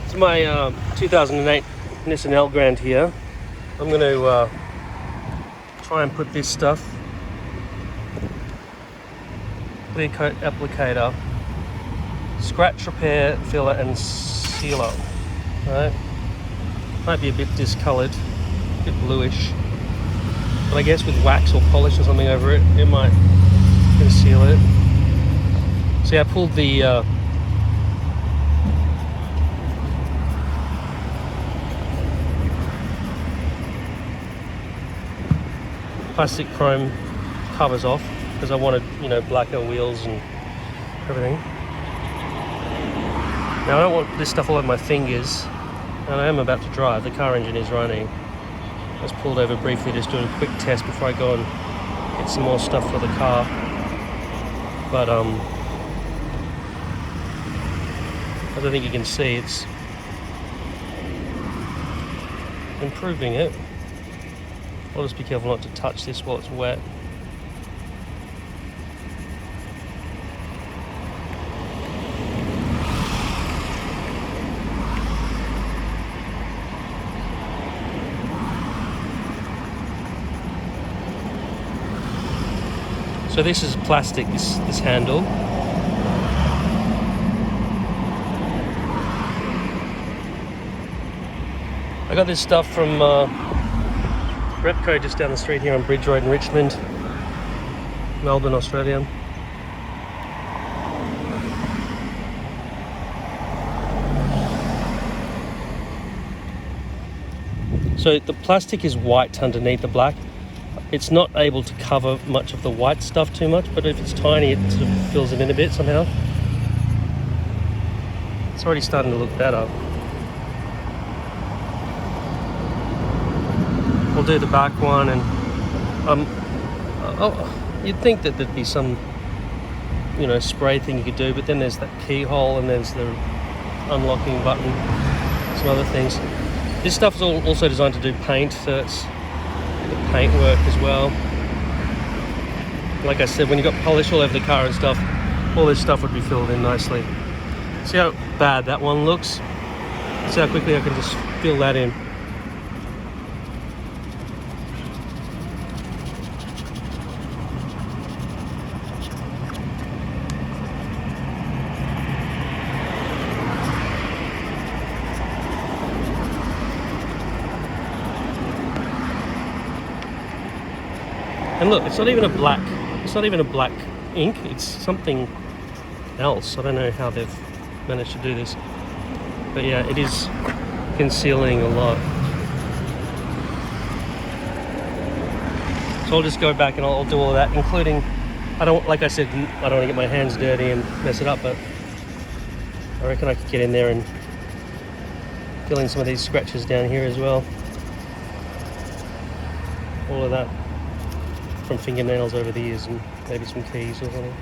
It's my 2008 Nissan Elgrand here. I'm going to try and put this stuff, clear coat applicator, scratch repair, filler and sealer. Right? Might be a bit discoloured, a bit bluish, but I guess with wax or polish or something over it, it might conceal it. See, I pulled the plastic chrome covers off because I wanted, blacker wheels and everything. Now I don't want this stuff all over my fingers, and I am about to drive. The car engine is running. I just pulled over briefly, just doing a quick test before I go and get some more stuff for the car. But as I think you can see, it's improving it. I'll just be careful not to touch this while it's wet. So this is plastic, this handle. I got this stuff from Repco just down the street here on Bridge Road in Richmond, Melbourne, Australia. So the plastic is white underneath the black. It's not able to cover much of the white stuff too much, but if it's tiny, it sort of fills it in a bit somehow. It's already starting to look better. We'll do the back one, and you'd think that there'd be some, spray thing you could do, but then there's that keyhole, and there's the unlocking button, some other things. This stuff is also designed to do paint, so it's the paint work as well. Like I said, when you've got polish all over the car and stuff, all this stuff would be filled in nicely. See how bad that one looks? See how quickly I can just fill that in. And look, it's not even a black ink, it's something else. I don't know how they've managed to do this. But yeah, it is concealing a lot. So I'll just go back and I'll do all of that, including, like I said, I don't want to get my hands dirty and mess it up, but I reckon I could get in there and fill in some of these scratches down here as well. All of that from fingernails over the years, and maybe some keys or something.